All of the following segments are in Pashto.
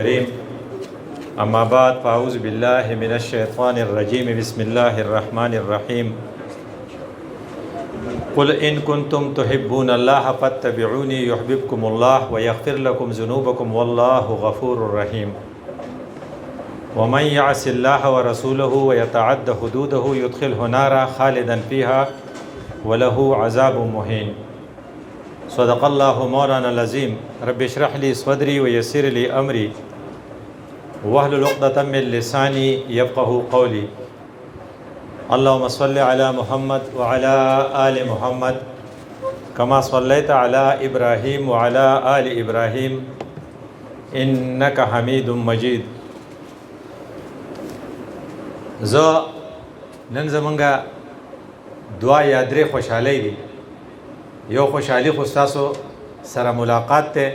كريم أما بعد فأعوذ بالله من الشيطان الرجيم بسم الله الرحمن الرحيم قل إن كنتم تحبون الله فاتبعوني يحببكم الله ويغفر لكم ذنوبكم والله غفور رحيم ومن يعص الله ورسوله ويتعد حدوده يدخله نارا خالدا فيها وله عذاب مهين صدق الله مولانا العظيم رب اشرح لي صدري ويسر لي أمري واحلل عقدة من لساني يفقهوا قولي اللهم صل على محمد وعلى آل محمد كما صليت على إبراهيم وعلى آل إبراهيم إنك حميد مجيد. زه نن زمونږه دعا یا درې خوشحالۍ دي. یو خوشحالي خو ستاسو سره ملاقات ته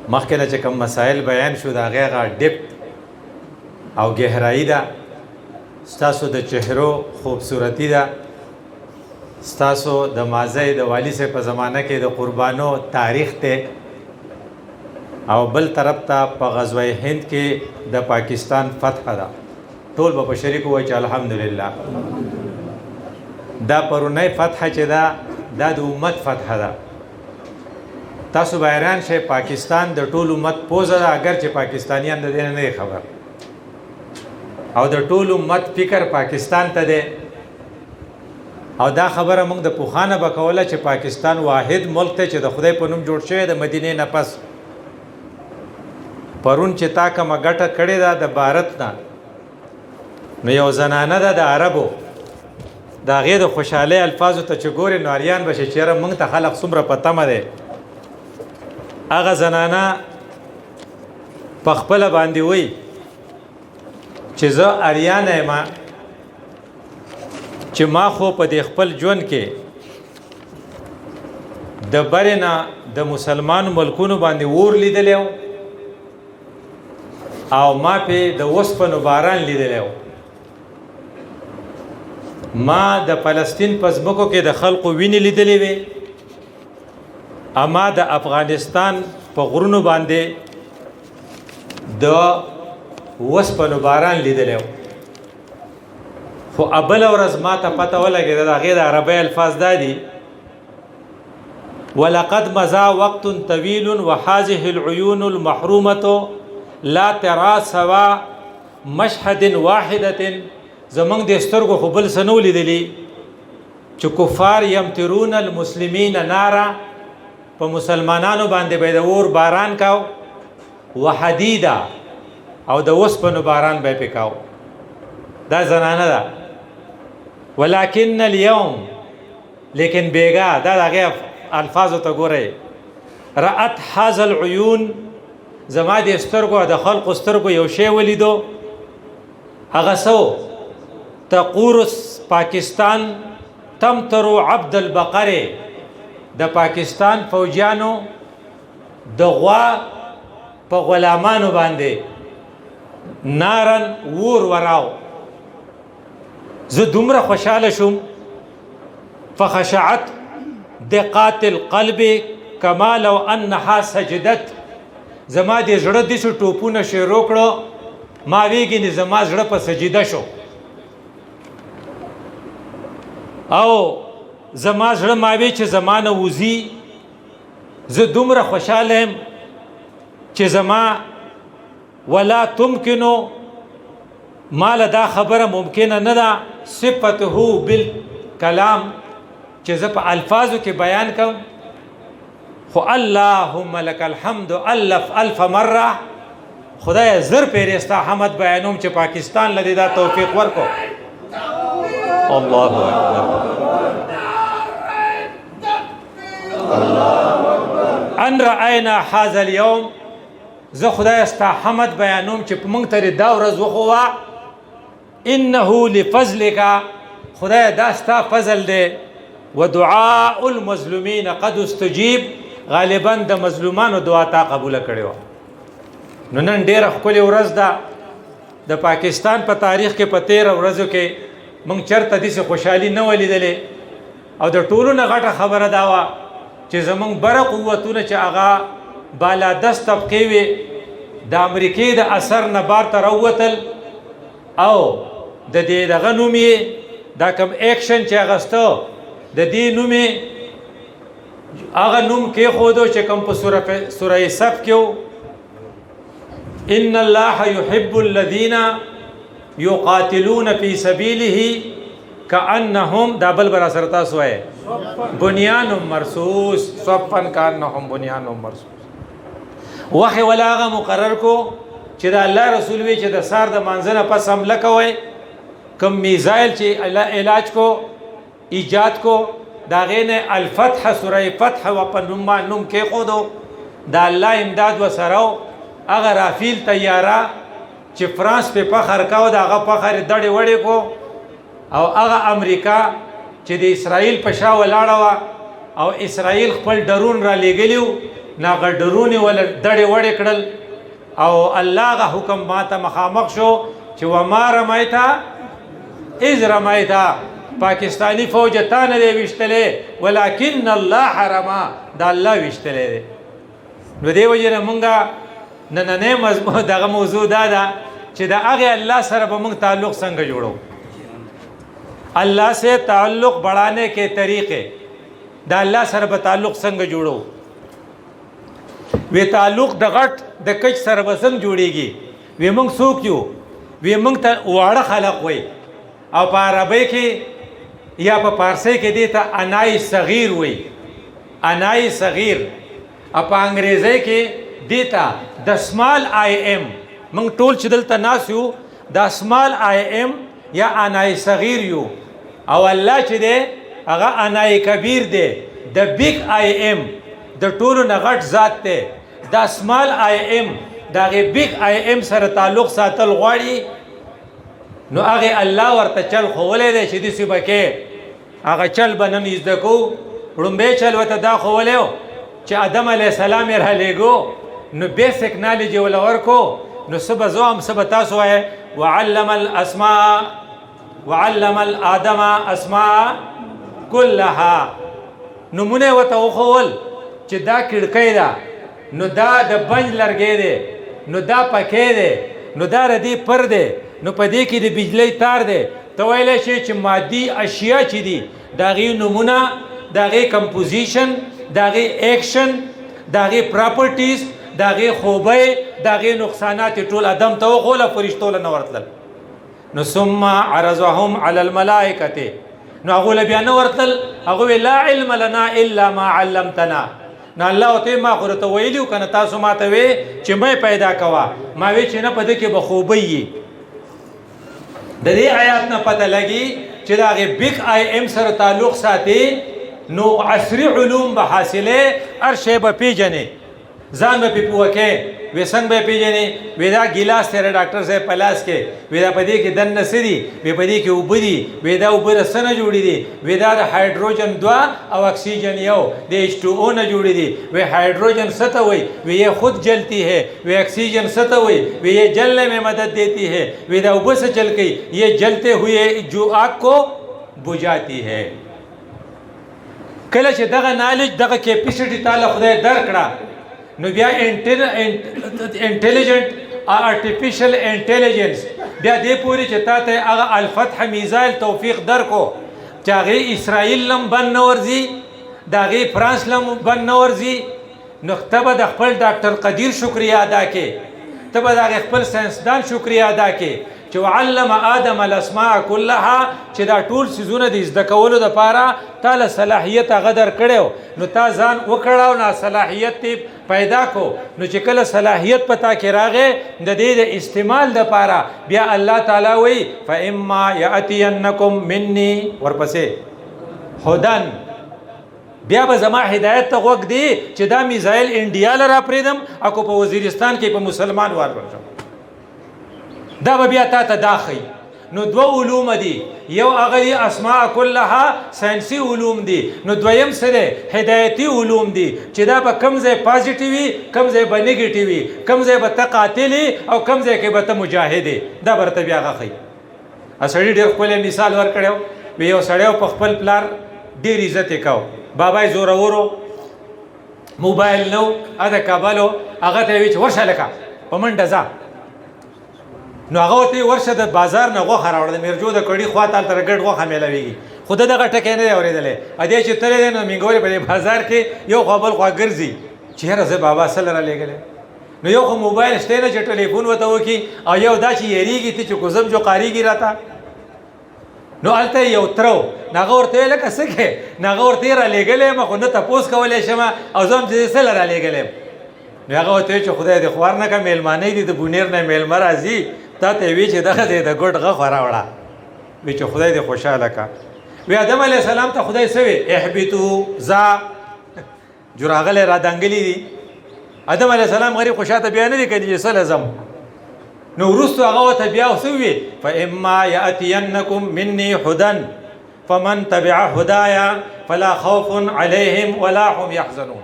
مخکې نه چې کوم مسایل بیان شو د هغې هغه ډیپ او ګهرایي ده، ستاسو د چهرو خوبصورتي ده، ستاسو د ماضی د والي صاحب په زمانه کې د قربانو تاریخ ته، او بل طرف ته په غزوه هند کې د پاکستان فتح ده. ټول به په شریک ووایي چې الحمدلله. دا پرونی فتح چې ده دا د امت فتح ده. تاسو به حیران شئ پاکستان د ټول امت پوزه ده، اگر چې پاکستانیان د دې نه دی خبر، او د ټول امت فکر پاکستان ته دی. او دا خبره موږ د پوخانه به کوله چې پاکستان واحد ملک دی چې د خدای په نوم جوړ شوی د مدینې نه پس. پرون چې تا کومه ګټه کړې ده د بھارت نه، نو یو زنانه ده د عربو، د هغې د خوشحالۍ الفاظو ته چې ګورې نو اریان به شي چې یاره موږ ته خلق څومره په تمه دی. هغه زنانه په خپله باندې وایي چې زه اریانه یم، چې ما خو په دې خپل ژوند کې د برې نه د مسلمانو ملکونو باندې اور لیدلی او ما پې د اوسپنو باران لیدلی، ما د فلسطین په ځمکو کې د خلقو وینې لیدلې وې، اما د افغانستان په غرونو باندې د اوسپنو باران لیدلی. خو بله ورځ ما ته پته ولګېده د هغې د عربۍ الفاظ دا دي: ولقد مضى وقت طویل وهذه العیون المحرومة لا ترى سوا مشهد واحدة. زمونږ د سترګو خو بل څه نه و لیدلي چې کفار یمطرون المسلمین نارا، په مسلمانانو باندې به د اور باران کاو، وحدیدا او د اوسپنو باران به پې کاو. دا زنانه ده. ولکن اليوم، لیکن بیګا دا د هغې الفاظو ته ګورئ، رأت هذا العیون، زما د سترګو د خلقو سترګو یو شی ولیدو، هغه څه تقور پاکستان تمطر عبد البقر، د پاکستان فوجیانو د غوا په غلامانو باندې نارن ور وراو. زه دومره خوشحاله شوم، فخشعت دقات القلب کما لو انها سجدت. زما د زړه داسې ټوپونه شروع کړو، ما ویږي زما زړه په سجده شو، او زما زړه ما وی چې زما نه وځي. زه دومره خوشحاله یم چې زما ولا تمکنو، ماله دا خبره ممکنه نه ده صفته بالکلام چې زه په الفاظو کې بیان کوم. خو اللهم لك الحمد الف مره، خدای زر پیرې ستا حمد بیانوم چې پاکستان لدې دا توفیق ورکو. الله اکبر. ان رأینا هذا اليوم، زه خدای ستا حمد بیانوم چې په موږ ته دا ورځ وښوه. انه لفضلک، خدای دا ستا فضل دی. ودعاء المظلومین قد استجیب، غالبا د مظلومانو دعا تا قبوله کړې وه. نو نن ډېره ښکلې ورځ ده د پاکستان په تاریخ کې. په 13 ورځو کې موږ چېرته داسې خوشحالي نه وه لیدلې، او د ټولو نه غټه خبره دا وه چې زمونږ بره قوتونه چې هغه بالادست طبقې وې د امریکې د اثر نه بار ته راووتل او د دې دغه نوم یې دا کوم ایکشن چې اخیسته د دې نوم یې هغه نوم کېښودو چې کوم په سوره صف کې و ان الله يحب الذين يقاتلون في سبيله كأنهم دا بل برا سره تاسو وایي بنیان مرصوص صفا كأنهم بنیان مرصوص وخی ولا هغه مقرر کو چې د الله رسول وی چې د سار د مانځنه پس حمله کوي کم میزایل چې علاج کو ایجاد کو دا غینه الفتح سوره فتح و پنوم نوم کې خودو دا الله امداد وسره هغه رافیل طیاره چې فرانس په فخر کاو دا هغه فخر دړې وړې کو او هغه امریکا چې د اسرائیل په شا ولاړه او اسرائیل خپل ډرون را لېږلیو ناغه ډرون ول دړې وړې کړل او الله غ حکم ماته مخامخ شو چې وما رمیتا اذ رمیتا پاکستانی فوج تا نه دی وشتلې ولکن الله رما دا الله وشتلې دی نو دی وجه مونږه نن مضمون دغه موضوع دا ده چې د هغه الله سره به موږ تعلق څنګه جوړو الله سے تعلق بڑھانے کے طریقے دا الله سره به تعلق څنګه جوړو وی تعلق د غټ د کچ سره وسم جوړیږي وی موږ څوک یو وی موږ ته واړه خلق وای او په عربی کې یا په فارسی کې دی ته انای صغیر وای انای صغیر او په انګریزي کې دی ته د سمال آی ایم موږ ټول چې دلته ناس یو د سمال آی ایم یا انای صغیر یو او الله چې دی هغه انای کبیر دی د بیگ آی ایم د ټولو نه غټ ذات دی د سمال آی ایم دغه بیگ آی ایم سره تعلق ساتل غواړي نو هغه الله ورته چل خولې دی چې دې سبکه هغه چل بنن زده کو وړمبه چل وته دا خولې چې آدم علی السلام یې را لېګو نو بیسیک نالج ولا ورکو نو سبا زوم سبا تاسو وای وعلم الاسماء وعلم الادم اسماء كلها نمونه وته وخول چې دا کړکۍ ده نو دا د بنج لرګې ده نو دا پکې ده نو دا ردی پر ده نو په دې کې د بجلی تار ده ته ویلی شي چې مادي اشیا چې دي د هغې نومونه د هغې کمپوزیشن د هغې ایکشن د هغې پراپرټیز د هغې خوبۍ د هغې نقصانات ټول ادم ته وښوله فرشتو له نه ورتلل نو ثم عرضهم على الملائکة نو هغو له بیا نه ورتلل هغه وی لا علم لنا الا ما علمتنا نو الله ورته ما خو راته ویلي که نه تاسو ما ته وی چې مې پیدا کوه ما وی چې نه په ده کې به خوبۍ وي د دې آیات نه پته لګي چې د هغې بیگ آی ایم سره تعلق ساتي نو عصري علوم به حاصلې هر شی به پیژنې ځان به پې پوه کې وی څنګه به پیژنې وی دا ګیلاس تیری ډاکټر صاحب په لاس کې وی دا په دې کې دننه څه دي وی په دې کې اوبه دي وی دا اوبه د څه نه جوړې دي وی دا د هایډروجن 2 او اکسیجن 1 د H2O نه جوړې دي وی هایډروجن څه ته وایي وی یہ خود جلتی ہے وی اکسیجن څه ته وایي وی یہ جلنے میں مدد دیتی ہے وی دا اوبه څه چل گئی یہ جلتے ہوئے جو آگ کو بجاتی ہے کله چې دغه نالج دغه کیپیسټي تعالی خدای درکړه نو بیا انټیلیجنٹ آرټیفیشل انټیلیجنس بیا دې پوری چې تا ته هغه الفتح میزایل توفیق درکو چې هغې اسرائیل لم بن نه ورځي د هغې فرانس لم بن نه ورځي نو ته به د خپل ډاکټر قدیر شکریه ادا کې ته به د هغې خپل ساینسدان شکریه ادا کې چې وعلم آدم الاسماء كلها چې دا ټول څیزونه د زده کولو دپاره تا له صلاحیت هغه درکړی نو تا ځان وکړه نه صلاحیت پیدا کو نو چې کله صلاحیت پتا کې راغې د دې د استعمال دپاره بیا الله تعالی وایي فاما یاتینکم مني ورپسې هدن بیا به زما هدایت ته غوږ دی چې دا میزایل انډیا له راپرېږدم او که په وزیرستان کې په مسلمان وار ورشم دا به بیا تا ته دا ښیي نو دوه علوم دي یو هغه دي اسماء كلها ساینسي علوم دي نو دویم څه دی هدایتي علوم دي چې دا به کم ځای پازیټیو وي کم ځای به نیګیټیو وي کم ځای به ته قاتل او کم ځای کې به ته مجاهد دا به راته بیا هغه ښیي سړي ډېر ښکلی مثال ورکړی وی یو سړی په خپل پلار ډېر عزت یې کو بابا یې زورورو موبایل نو د کابل هغه ته وی چې ورشه لکه په منډه ځه. نو هغه ورته ورشه د بازار نه غوښه راوړه، د میرجو د کړي خوا ته هلته ګډ غوښه میلاویږي، خو ده دغه ټکی نه دی اورېدلی. ادې چې تللی دی نو مینګورې په دې بازار کې یو خوا بل خوا ګرځي چې یاره زه بابا سله را لېږلی. نو یو خو موبایل شته نه چې ټلیفون ورته وکړي، او یو دا چې یېرېږي ته چې کوزم جو قاریږي راته. نو هلته یو تره و، نو هغه ورته ویل لکه څه کې، نو هغه ورته یې را لېږلی یم، خو نه تپوس کولی شم او زه هم چې سله را لېږلی یم. نو هغه ورته ویل چې خدای دې خوار نه کړه، مېلمانه دي د بونیر نه مېلمه راځي، تا ته وی چې دغه دی د ګډ غوښه راوړه. وی چې خدای دې خوشحاله کړه. وی آدم علیه السلام ته خدای څه وی؟ احبطو ځه، جو راغلی را دنګلي دي. آدم علیه السلام غریب خو شاته بیا نه دی کړي چې سله ځم. نو وروستو هغه ورته بیا څه وویل؟ فاما یاتینکم مني هدى فمن تبع هدایا فلا خوف علیهم ولا هم یحزنون.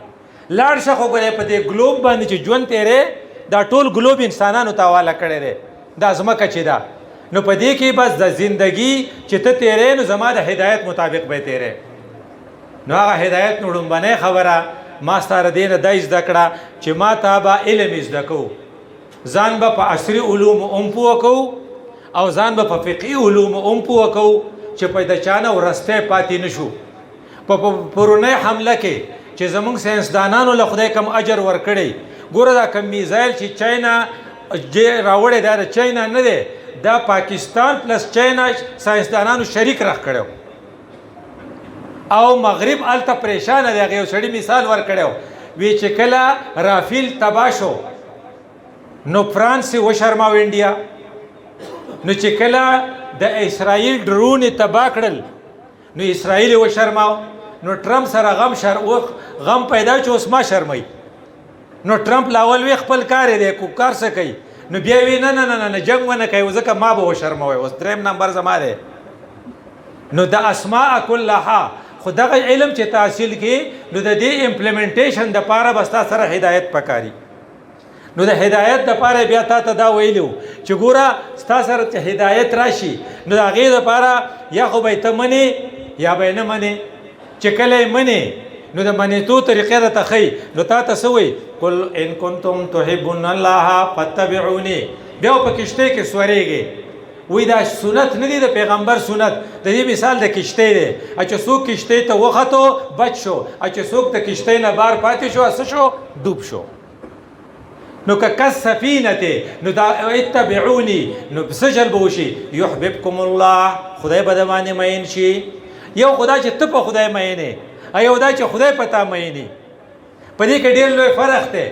لاړ شه خو ګورې په دې ګلوب باندې چې ژوند تیرې، دا ټول ګلوب انسانانو ته حواله کړی دی، دا ځمکه چې ده. نو په دې کې بس د زندگی چې ته تیرې، نو زما د هدایت مطابق به تیرې. نو هغه هدایت نو لومبنۍ خبره ما ستا د دې نه دا زده کړه چې ما ته به علم زده کوو، ځان به په عصري علومو هم پوه کوو او ځان به په فقهي علومو هم پوه کوو چې په د چا نه ورستی پاتې نه شو. په پرونۍ حمله کې چې زمونږ ساینسدانانو له خدای کم اجر ورکړی، ګوره دا کم میزایل چې چاینا راوړی دا د چاینا نه دی، دا پاکستان پلس چاینا ساینسدانانو شریک راخ کړی او مغرب هلته پریشانه دی. هغه یو سړي مثال ورکړی وی چې کله رافیل تباه شو نو فرانس یې وشرماو انډیا، نو چې کله د اسرائیل ډرون یې تباه کړل نو اسرائیل یې وشرماو. نو ټرمپ سره غم پیدا چې اوس ما شرموي. نو ټرمپ لاول وی خپل کار دی، کو کار څه کوي، نو بیا وی نه نه نه نه جنگ ونه کوي، ځکه ما به وشرموي، اوس دریم نمبر زما دی. نو د اسماء کلها خو دغه علم چې تحصیل کې، نو د دې امپلیمنټیشن دپاره به ستا سره هدایت پکاري. نو د هدایت دپاره بیا تا ته دا ویلو چې ګوره ستا سره چې هدایت راشي، نو د هغې دپاره یا خو به یې ته منې یا به یې نه منې. چې کله یې منې نو د منېتو طریقې راته ښیي، نو تا ته څه وایي؟ قل ان کنتم تحبون الله فاتبعوني. بیا په کشتۍ کې سورېږي، وی دا سنت نه دی د پیغمبر سنت، د دې مثال د کشتۍ دی. چې څوک کشتۍ ته وختو بچ شو، چې څوک د کشتۍ نه بار پاتې شو څه شو؟ ډوب شو. نو که کس سفینته، نو دا اتبعوني، نو څه جلب وشي؟ یحببکم الله، خدای به د باندې مین شي. یو خدای چې ته په خدای مینې، یو دا چې خدای په تا مینې. په دې کې ډېر لوی فرق دی.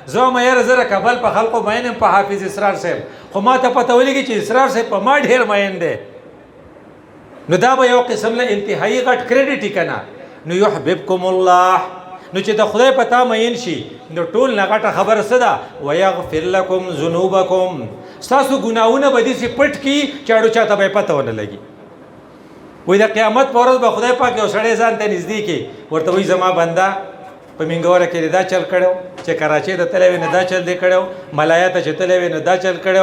زه وایم یاره زه د کابل په خلکو مین یم، په حافظ اسرار صاحب، خو ما ته پته ولګي چې اسرار صاحب په ما ډېر مین دی. نو دا به یو قسم له انتهایی غټ کریډیټ یې که نه. نو یحببکم الله، نو چې د خدای په تا مین شي، نو ټول نه غټه خبره څه ده؟ ویغفر لکم ذنوبکم، ستاسو ګناهونه به داسې پټ کړي چې اړو چاته به یې پته ونه لګي. وایي د قیامت په ورځ به خدای پاک یو سړی ځان ته نږدې کړي، ورته وایي زما بنده په مینګوره کې دا چل کړی، چې کراچۍ ته تللی وې نه دا چل دی کړی، ملایا ته چې تللی وې نه دا چل کړی،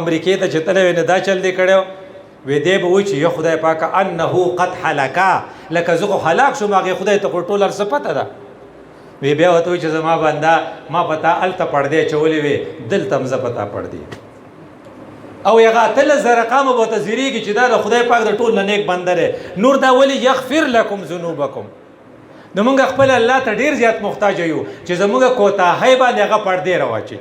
امریکې ته چې تللی وې نه دا چل دی کړی. وی دی به وایي چې یا خدای پاکه انه قد هلکا، لکه زه خو هلاک شوم، هغې خدای ته خو ټول هر څه پته ده. وی بیا ورته وایي چې زما بنده ما په تا هلته پردې اچولې وې، دلته هم زه په تا پردې. او هغه اتلس زره قامه به ورته زیرېږي چې دا د خدای پاک د ټول نه نیک بنده دی. نور دا ولې یغفر لکم ذنوبکم. نو موږ خپل الله ته ډېر زیات محتاج یو چې زموږ کوتاهۍ باندې هغه پردې راواچي.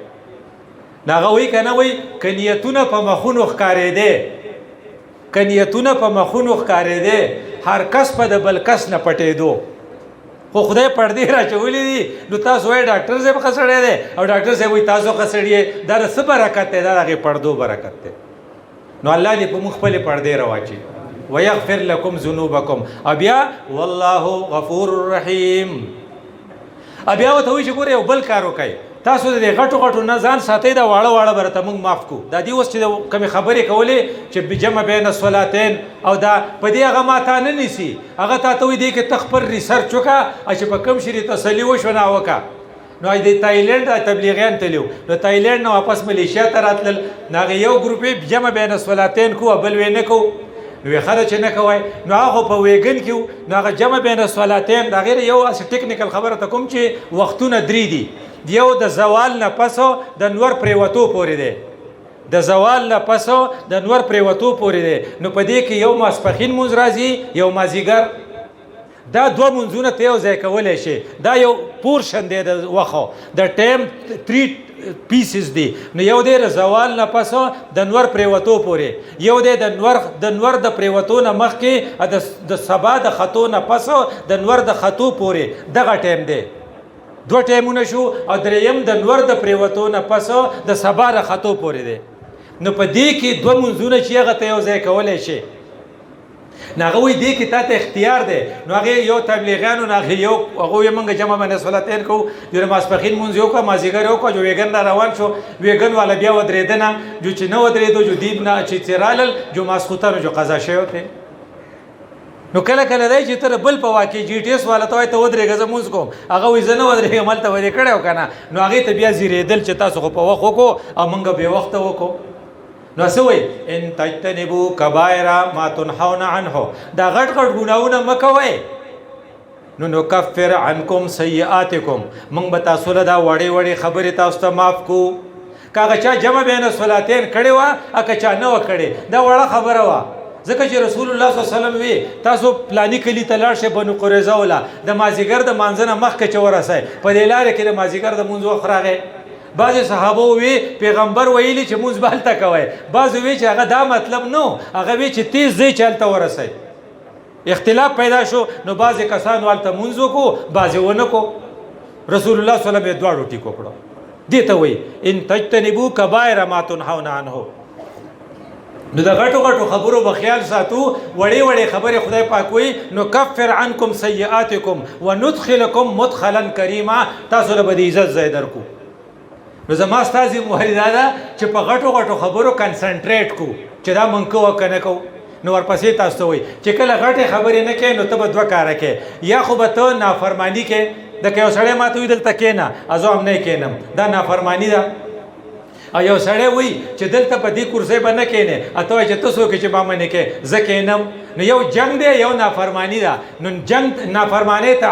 نو هغه وایي که نه وایي که نیتونه په مخونو ښکارېدی، که نیتونه په مخونو ښکارېدی، هر کس په د بل کس نه پټېدو، خو خدای پردې راچولې دي. نو تاسو وایي ډاکټر صاحب ښه سړی دی، او ډاکټر صاحب وایي تاسو ښه سړي یې، دا د څه برکت دی؟ دا د هغې پردو برکت دی. نو الله دې په موږ خپلې پردې راواچي. ویغفر لکم ذنوبکم. بیا والله غفور رحیم. بیا ورته وایي چې ګوره یو بل کار وکړئ، تاسو د دې غټو غټو نه ځان ساتئ، دا واړه واړه به راته موږ معاف کړو. دا دې اوس چې کومې خبرې کولې چې جمع بین الصلاتین، او دا په دې هغه ما تا نه نیسي، هغه تا ته وایي دې کې ته خپل ریسرچ وکړه، چې په کوم شي دې تسلي وشوه نه وکړه. نو د تایلنډ تبلیغیان تللي وو، نو تایلنډ نه واپس ملیشیا ته راتلل، نو هغې یو ګروپ یې جمع بین الصلاتین کو، بل وی نه کو. نو خلک چې نه کوي نو هغه په ویګن کې نو هغه جمع بین الصلاتین دا غیر یو اس ټیکنیکل خبره ته کوم چې وختونه درې دي یو د زوال نه پسو د نور پریوتو پورې دی د زوال نه پسو د نور پریوتو پورې دی نو په دې کې یو ماسپخین مونځ راځي یو مازیګر دا دوه منځونه ته یو ځای کولی شي دا یو پورشن دی د وخو د ټایم 3 پیسز دي نو یو دی د زوال نه پسو د نور پریوتو پورې یو دی د نور د پریوتو نه مخکې د سبا د خطو نه پسو د نور د خطو پورې دغه ټایم دی دوه ټایمونه شو او دریم د نور د پریوتو نه پسو د سبا د خطو پورې دی نو په دې کې دوه منځونه چې هغه ته یو ځای کولی شي نو هغه وایي دې کې تا ته اختیار دی نو هغې یو تبلیغیانو نو هغې یو هغه وایي موږ جمع باندې صلاتین کوو جو د ماسپخین مونځ یې وکړه مازدیګر یې وکړه جو ویګن را روان شو ویګن والا بیا ودرېده نه جو چې نه ودرېدو جو دیب نه چې رالل جو ماسخوتنو جو قضا شوی دی نو کله کله دی چې ته بل په واقع جی ټي ایس والا ته وایي ته ودرېږه زه مونځ کوم هغه وایي زه نه ودرېږم هلته ودې کړی و که نه نو هغې ته بیا زیرېدل چې تاسو خو په وخت وکړو او موږ بې وخته وکړو نو څه وایي ان تجتنبوا کبائر ما تنهون عنه دا غټ غټ ګناهونه مه کوئ نو نکفر عنکم سیئاتکم موږ به تاسو له دا وړې وړې خبرې تاسو ته معاف کوو که هغه چا جمع بین صلاتین کړې وه که چا نه وه کړې دا وړه خبره وه ځکه چې رسول الله صلی الله علیه وسلم وی تاسو پلانی کلي ته لاړ شئ بنو قریظه وله د مازدیګر د مانځه نه مخکې چې ورسئ په دې لارې کې د مازدیګر د مونځ وخت راغی بعضې صحابه وی پیغمبر ویلي چې مونځ به هلته کوئ بعضې وی چې هغه دا مطلب نه هغه وی چې تیز ځئ چې هلته ورسئ اختلاف پیدا شو نو بعضې کسانو هلته مونځ وکړو بعضې ونه کړو رسول الله صلی الله علیه وسلم یې دواړو ټیکو کړو دې ته وایي ان تجتنبوا کبائر ما تنهون عنه نو د غټو غټو خبرو به خیال ساتو وړې وړې خبرې خدای پاک وایي نکفر عنکم سیئاتکم وندخلکم مدخلا کریما تاسو له به د عزت ځای درکو نو زما ستاسې موهر دا ده چې په غټو غټو خبرو کنسنټریټ کو چې دا مونږ کوو که نه کوو نو ورپسې تاسو ته وایي چې کله غټې خبرې نه کوې نو ته به دوه کاره کوې یا خو به ته نافرماني کوې د که یو سړی ما ته وي دلته کښېنه زه هم نه کښېنم دا نافرماني ده او یو سړی وایي چې دلته په دې کرسۍ به نه کښېنې ته وایي چې ته څوک چې ما منې کوې زه کښېنم نو یو جنگ دی یو نافرمانی ده نو جنگ نافرمانی ته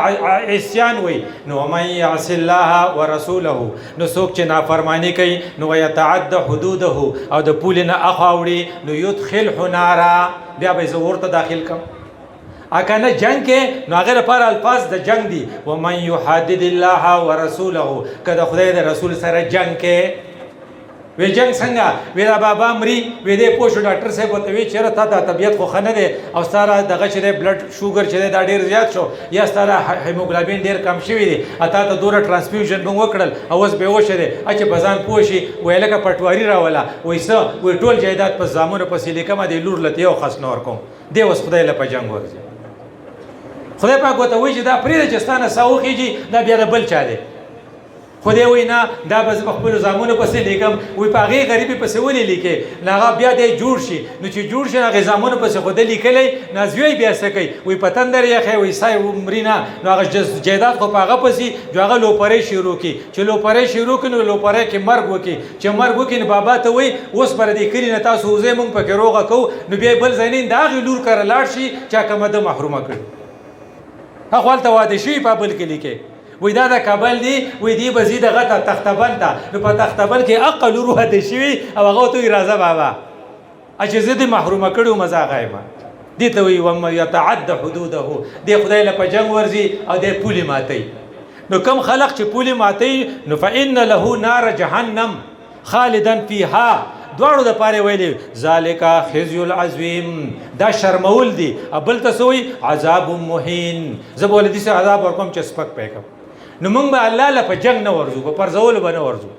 عصیان وایي نو ومن یعص الله ورسوله نو څوک چې نافرمانی کوي نو ویتعد حدوده او د پولې نه اخوا وړي نو یدخله نارا بیا به زه ورته داخل کړم اکه نه جنگ کې نو هغې لپاره الفاظ د جنگ دي ومن یحادد الله ورسوله که د خدای د رسول سره جنگ کې وی جنگ څنګه وی دا بابا مري وی دې پوه شو ډاکټر صاحب ورته وی چېرې تا دا طبیعت خو ښه نه دی او ستا دغه چې دی بلډ شوګر چې دی دا ډېر زیات شو یا ستا هیموګلابین ډېر کم شوي دی تا ته دومره ټرانسفیوژن به وکړل او اوس بېهوشه دی چې په ځان پوه شي وی لکه پټواري راوله وایي څه وایي ټول جایداد په زامنو پسې لیکمه دی لور له ته یو خس نه ورکوم دی اوس خدای له په جنګ ورځي خدای پاک ورته وایي چې دا پرېږده چې ستا نه ساه وخېږي دا بیا د بل چا دی خدای وایي نه دا به زه په خپلو زامنو پسې لیکم وایي په هغې غریبې پسې ولې لیکې نو هغه بیا دی جوړ شي نو چې جوړ شي نو هغې زامنو پسې خو ده لیکلی نو زوی بیا څه کوي وایي په تندر یخی وایي سای مري نه نو هغه جایداد خو په هغه پسې جو هغه لوپرۍ شروع کړي چې لوپرۍ شروع کړي نو لوپرۍ کې مرګ وکړي چې مرګ وکړي نو بابا ته وایي اوس پر دې کلي نه تاسو وځئ موږ پکې روغه کوو نو بیا بل ځای نه د هغې لور کره لاړ شي چا کومه ده محرومه کړي هغه هلته واده شوي په بل کلي کې وی دا د کابل دی وی دی به ځي دغه ته تختبل ته نو په تختبل کې عقل لور واده شوي او هغه ورته وایي راځه بابا چې زه دې محرومه کړی وم زه هغه یم دې ته وایي ومن یتعد حدوده دې خدای له په جنګ ورځي او دې پولې ماتوي نو کم خلق چې پولې ماتوي نو فإن له نار جهنم خالدا فیها دواړو دپاره ویلي ذالک خزي العظیم دا شرمول دي بل ته څه وایي عذاب مهین زه به ولې داسې عذاب ورکوم چې سپک پی کړم نو موږ به الله له په جنګ نه ورځو په پرځولو به نه ورځو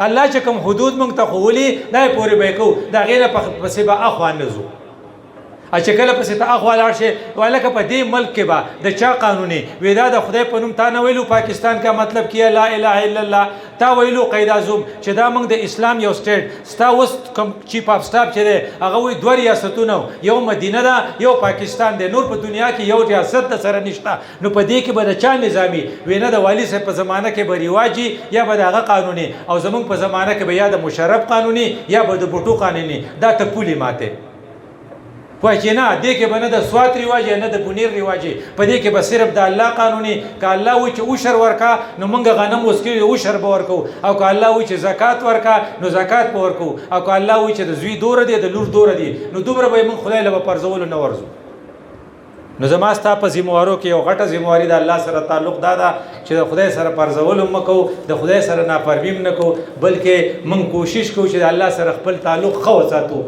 الله چې کوم حدود موږ ته ښولي دا یې پورې به یې کوو د هغې نه پسې به اخوا نه ځو چې کله پسې ته اخوا لاړ شې وایي لکه په دې ملک کې به د چا قانوني وی دا د خدای په نوم تا نه ویلو پاکستان کا مطلب کیا لا اله الا الله تا ویلو قید اعظم چې دا موږ د اسلام یو سټیټ ستا اوس کوم چیف اف سټاف چې دی هغه وایي دوه ریاستونه یو مدینه ده یو پاکستان دی نور په دنیا کې یو ریاست د سره نشته نو په دې کې به د چا نظامي وی نه د والي صاحب په زمانه کې به رواجي یا به د هغه قانوني او زموږ په زمانه کې به یا د مشرف قانوني یا به د بوټو قانوني دا ته پولې ماتې وای چې نه دې کې به نه د سوات رواج نه د بنیر رواج په دې کې به صرف د الله قانوني که الله وایي چې اوشر ورکا نو موږ غنم اوس کې اوشر به ورکو او که الله وایي چې زکات ورکا نو زکات به ورکو او که الله وایي چې د زوی دوره دی د لور دوره دی نو دومره به موږ خدای له به پرځولو نه ورځو. نو زما ستا په ذموارو کې یو غټه ذمواري د الله سره تعلق دا ده چې د خدای سره پرځول هم مکو د خدای سره نافرمی هم نه کو بلکې موږ کوشش کوو چې د الله سره خپل تعلق ښه وساتو.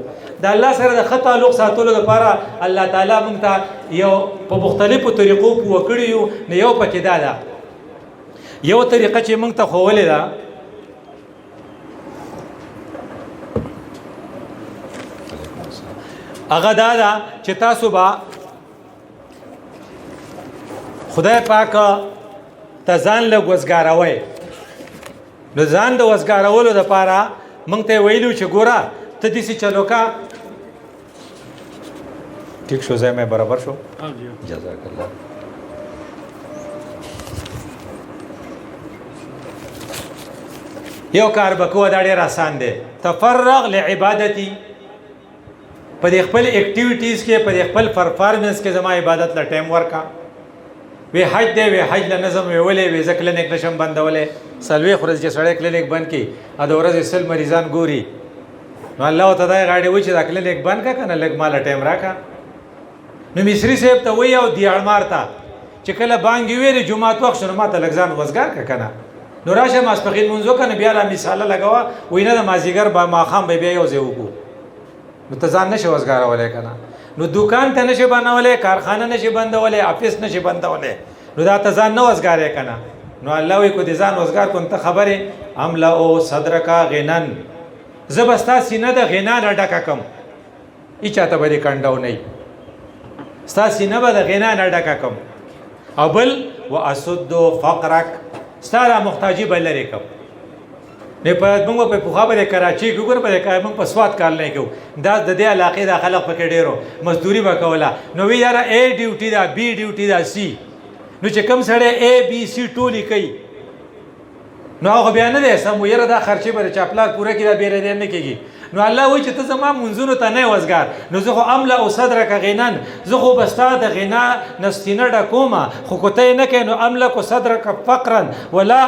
د الله سره د ښه تعلق ساتلو لپاره الله تعالی موږ ته یو په مختلفو طریقو پوه کړي یو نه یو پکې دا ده یو طریقه چې موږ ته ښوولې ده هغه دا ده چې تاسو به خدای پاک ته ځان لږ وزګاروئ. نو ځان د وزګارولو دپاره موږ ته یې ویلو چې ګوره ته داسې چلو کا ٹھیک شو ځای مې برابر شو جزاک الله. یو کار به کوه دا ډېر آسان دی تفرغ لعبادتي په دې خپل اکټیویټیز کې په دې خپل پرفارمنس کې زما عبادت له ټایم ورکا. وی حج دی وی حج له نظم وی ولې وی ځکه کلینیک نشم بندولی څلوېښت ورځې چې سړی کلینیک بند کړي د ورځې 100 مریضان ګوري نو الله ورته دا غاړې وایي چې دا کلینیک بند کړه که نه لږ ماله ټایم راکړه. نو مصري صاحب ته وایي او دیاړمار ته چې کله بانګې ویلې جومات وخت شو نو ما ته لږ ځان وزګار کړه که نه نو راشه ماسپښین لمونځ وکړه نو بیا لا مثاله لګوه وایي نه د مازدیګر به ماښام به بیا یو ځای وکړو نو ته ځان نشې وزګارولی که نه نو دوکان ته نشي بنولی کارخانه نشي بندولی آفیس نشي بندولی نو دا ته ځان نه وزګارې که نه نو الله وایي که دې ځان وزګار کړو ته خبرې املأ صدرک غنن زه به ستا سینه د غنا نه ډکه کړم هېچا ته به دې کنډو نه وي ستا سینه به د غنا نه ډکه کړم او بل واسد فقرک ستا دا محتاجي به لرې کړم. نه په موږ په پوخا باندې کراچي کې ګور باندې موږ په سواد کار نه کوو دا د دې علاقې د خلک پکې ډېرو مزدوري به کوله نو وی یاره A ډیوټي ده B ډیوټي ده C نو چې کوم سړی A B C ټولې کوي نو هغه بیا نه دی سم یاره دا خرچې به د چاپلار پوره کړي دا بېره دی نه کېږي. نو الله وایي چې ته زما منځونو ته نه وزګار نو زه خو املا او صدرک غنن زه خو به ستا د غنا نه سینه ډکومه خو که ته یې نه کوې نو املک صدرک فقرا ولا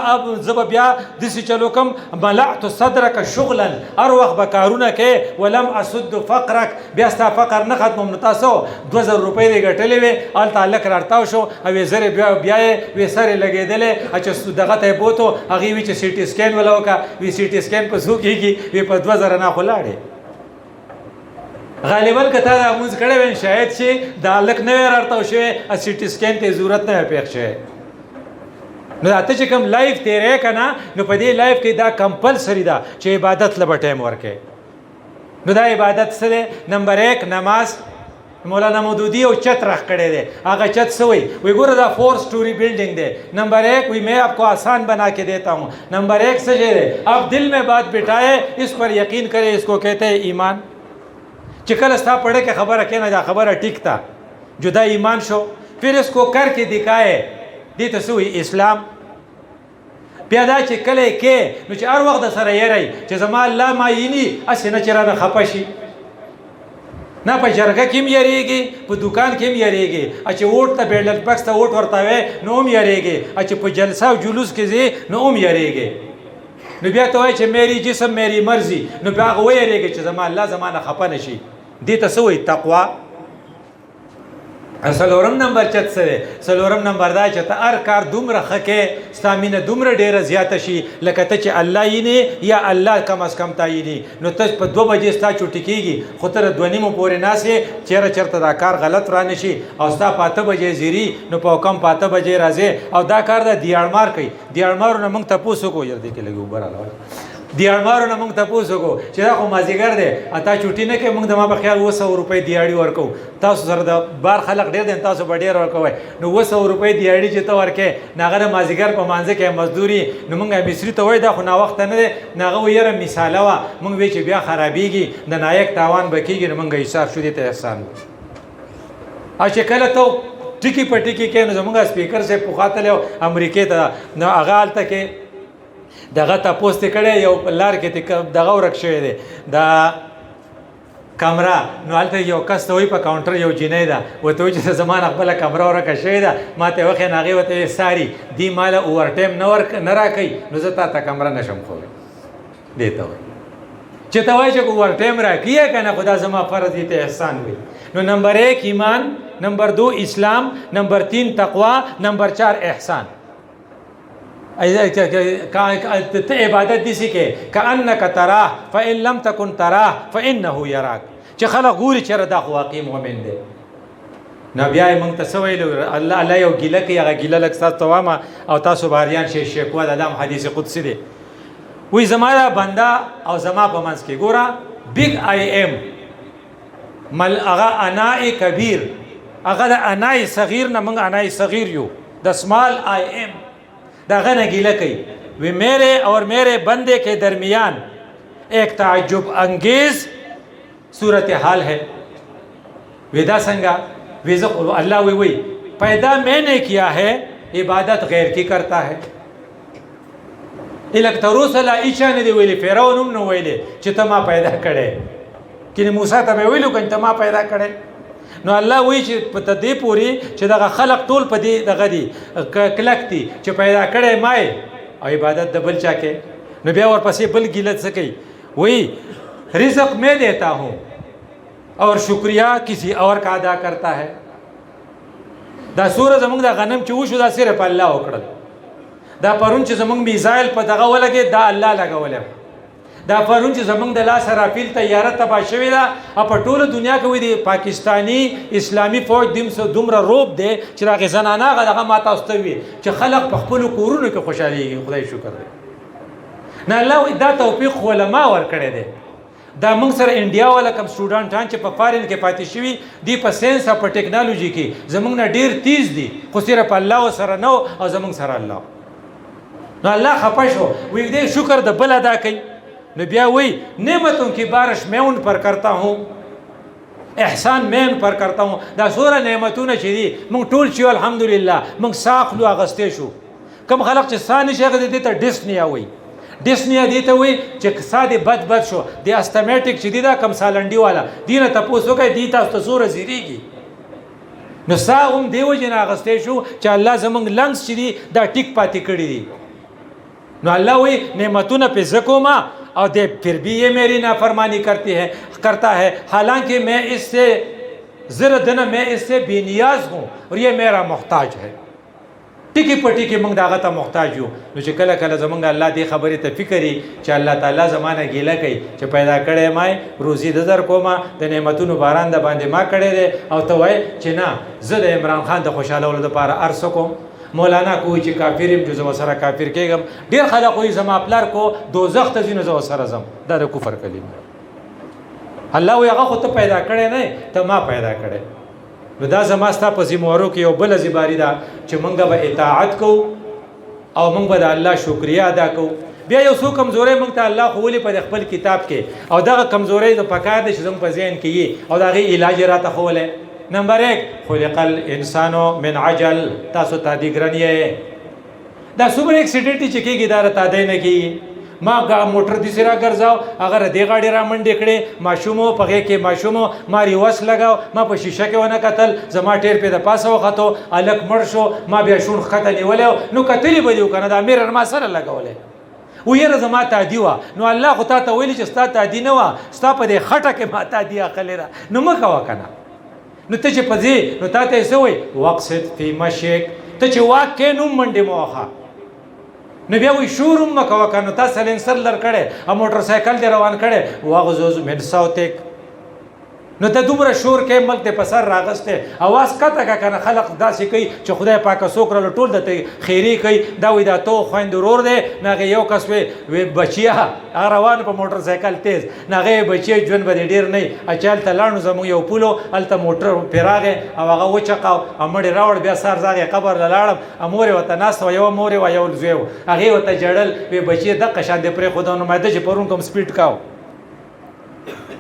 زه به بیا داسې چلو کوم ملعت صدرک شغلا هر وخت به کارونه کوې ولم اسد فقرک بیا ستا فقر نه ختموم نو تاسو 2000 روپۍ دې ګټلې وې هلته هلک راتاو شو او یې زر بیا یې وې سر یې لګېدلی چې دغه ته یې بوتو هغې وي چې سي ټي سکین وله وکړه وي سي ټي سکین په څو کېږي وي په 2000 نه خو لاړې غالبا که تا دا مونځ کړی وی شاید چې دا هلک نه وی راټاو شوی سی ټي سکین ته ضرورت نه وی پېښ شوی نو ته چې کوم لایف تیری که نه نو په دې لایف کې دا کمپلسري ده چې عبادت له به ټایم ورکوې. نو دا عبادت څه دی؟ نمبر 1 نماز مولانا مودودی یو چت رخ کړی دی هغه چت څه وایي وی ګوره دا 4 سټوري بلډنګ دی نمبر 1 وی میں آپ کو آسان بنا کے دیتا ہوں نمبر 1 څه شی دی آپ دل میں بات بٹھائے اس پر یقین کرے اس کو کہتے ہیں ایمان. چې کله ستا پړه کې خبره کېنه دا خبره ټیک ده جدا ایمان شو پھر اس کو کر کے دکھائے دې ته څه وایي اسلام. بیا دا چې کله یې کې نو چې هر وخت د سره یری چې زما الله معیني هسې نه چې رانه خفه شي نه په جرګه کې هم یریږي په دوکان کې هم یریږي چې ووټ ته بیلټ بکس ته ووټ ورته وی نو هم یریږي چې په جلسه او جلوس کې ځې نو هم یریږي. نو بیا ته وایي چې میری جسم میری مرضی نو بیا هغه ویریږي چې زما الله زما نه خفه نه شي دې ته څه وایي تقوا. څلورم نمبر چت څه دی؟ څلورم نمبر دا چې ته هر کار دومره ښه کې ستا مینه دومره ډېره زیاته شي لکه ته چې الله یینې یا الله کم از کم تا یینې نو ته په 2 بجې ستا چوټي کېږي خو ته 2:30 پورې ناست یې چېرته دا کار غلط را نه شي او ستا په 8 بجې زیري نو په کم په 8 بجې راځې او دا کار د دیاړمار کوي. دیاړمارو نه موږ تپوس وکړو یار دې کې لږ اوبه رالاړ دیاړمارو نه موږ تپوس وکړو چې دا خو مازدیګر دی تا چوټي نه کوې موږ د ما په خیال 200 روپۍ دیاړي ورکوو تاسو سره د بار خلک ډېر دی تاسو به ډېر ورکوئ نو 200 روپۍ دیاړي چې ته ورکې نو هغه د مازدیګر په مانځه کې مزدوري نو موږ مصري ته وایي دا خو ناوخته نه دی نو هغه وایي یاره مثاله وه موږ وایي چې بیا خرابېږي د نایک تاوان به کېږي نو موږ حساب شو دې ته احسان او چې کله ته ټکي په ټکي کې نو زموږ سپیکر صاحب پخوا تللی امریکې ته نو هغه هلته کې دغه تپوس ته کړی یو لار کې دغه ورک شوی دی دا کمره نو هلته یو کس ته وایي په کاونټر یو جینۍ ده ورته وایي چې زما نه خپله کمره ورکه شوې ده ما ته یې وښیه نو هغې ورته وایي ساري دې ما له اوور ټایم نه راکوي نو زه تا ته کمره نشم خوړی دې ته وایي چې ته وایي چې اوور ټایم راکوي که نه خو دا زما فرض دې ته احسان وي نو نمبر 1 ایمان نمبر 2 اسلام نمبر 3 تقوا نمبر 4 احسان ته عبادت دي سي کې کأنک تراه فإن لم تكن تراه فإنه يراك چې خلک ګوري چې دا خو واقعي مؤمن دی نو بیا یې موږ ته څه ویلو الله یو ګیله کوي هغه ګیله لږ ستاسو ته وایم او تاسو باریان شئ شکوه د الله حدیث قدسي دی وایي زما دا بنده او زما په منځ کې ګوره بیګ آی ایم هغه انای کبیر هغه د انای صغیر نه موږ انای صغیر یو د سمال آئی ایم دا غنه گیلہ کئی وی میرے اور میرے بندے کے درمیان ایک تعجب انگیز صورتحال ہے ویدا سنگا اللہ وی پیدا میں نے کیا ہے عبادت غیر کی کرتا ہے الکتروس اللہ ایچا نے دی ویلی فیرونم نو ویلی چتا ما پیدا کرے کنی موسیٰ تا ویلو کنی تا ما پیدا کرے نو الله وی چې په دې پوری چې دغه خلق ټول په دې دغه دي کلک دي چې پیدا کړي مای او عبادت د بل چا کې نو بیا ورپسې بل ګیلت څه کوي وی رزق میں دیتا ہوں اور شکریہ کسی اور کا ادا کرتا ہے دا سوره زمونږ د غنم چې وشو دا صرف الله وکړل دا پرون چې زمونږ میزایل په دغه ولګي دا الله لګولې دا پرون چې زمونږ د لاس رافیل طیاره تباه شوې ده او په ټوله دنیا کې وایي د پاکستاني اسلامي فوج دومره روب دی چې هغې زنانه هغه دغه ما تاسو ته وي چې خلک په خپلو کورونو کې خوشحالېږي خدای شکر دی نه الله وایي دا توفیق خو علما ورکړی دی دا موږ سره انډیا والا کم سټوډنټان چې په فارن کې پاتې شوي دي په ساینس او په ټیکنالوژي کې زموږ نه ډېر تیز دي خو صرف الله سره نه او زموږ سره الله نو الله خفه شو وی دې شکر د بل ادا کوي نو بیا وی نعمتوں کی بارش میں ان پر کرتا ہوں احسان میں ان پر کرتا ہوں دا سوره نعمتونه چې دي موږ ټول چې الحمدلله موږ ساخلو اغستې شو کم خلق چې ساني شي هغه دې ته ډیسنیا وی ډیسنیا دې ته وی چې ساده بد شو د استمیټیک چې دی دا کم سالنډي والا دینه تاسو کوي دې تاسو ته سوره زیریږي نو سا هم دیو جن اغستې شو چې الله زمونږ لنګس چې دي دا ټیک پاتې کړی دي نو الله وی نعمتونه په زکوما اور دے پھر بھی یہ میری نافرمانی کرتا ہے حالانکہ میں اس سے زردن میں اس سے بے نیاز ہوں اور یہ میرا محتاج ہے ټکی پټی کې موږ داغه ته محتاج یو نو چې کله کله زمونږ الله دې خبرې ته فکرې چې الله تعالی زمانه ګیله کوي چې پیدا کړی مای روزي د در کومه د نعمتونو باران د باندې ما کړی دی او ته وای چې نه زه د عمران خان د خوشالولو لپاره ارسه کوم مولانا کوئی چې کافر یم جو سره کافر کېږم ډېر خلک وایي زما پلار کو دوزخ ته ځي نو زه سره ځم دا د کفر کلمه الله وایي هغه خو ته پیدا کړی نه ته ما پیدا کړی نو دا زما ستا په ذموارو کې یو بله ذمهواري ده چې موږ به اطاعت کوو او موږ به د الله شکریه ادا کوو بیا یو څو کمزورۍ موږ ته الله ښولي په خپل کتاب کې او دغه کمزورۍ د پکار دی چې زموږ په ذهن کې یي او د هغې علاج یې راته ښولی نمبر 1 خلق الانسانو من عجل تاسو تادی ګرنیه دا څومره اکسیډنټ چې کېږي دا راته دی نه کېږي ما موټر داسې را ګرځاو هغه د دې غاړې را منډې کړې ماشوم و په غېږ کې ماشوم و ما ریوس لګاو ما په شیشه کې ونه کتل زما ټیر پې د پاسه وختو هلک مړ شو ما بیا شون ښکته نیولی نو کتلې به دي که نه دا میرر ما سره لګولی و یاره زما تادي وه نو الله خو تا ته ویلي چې ستا تادي نه وه ستا په دې خټه کې ما تادي اخلې ده نو مه کوه که نه نو ته چې په ځې نو تا ته یې څه وایي وقصد فی مشیک ته چې واک کې نوم منډې مه وخه نو بیا وایي شور هم مه کوه که نو تا سلنسر لر کړی او موټر سایکل دې روان کړی واغزوز من صوتک نو ته دومره شور کې ملک دې په سر راغستی اواز کته که که نه خلق داسې کوي چې خدای پاکه څوک راله ټول درته خیري کوي دا وایي دا تو خویند ورور دی نو هغې یو کس وی بچیه هغه روان په موټر سایکل تیز نو هغې بچیه ژوند به دې ډېر نه وي چې هلته لاړو زموږ یو پولو هلته موټر پرې راغی او هغه وچقاو او مړې راوړ بیا سهار زاغې قبر له لاړم او مور یې ورته ناسته وه یوه مور یې وه یو زوی و هغې ورته ژړل وی بچیه دقه شان دې پرېښوده نو مایده چې پرون کوم سپیډ کاو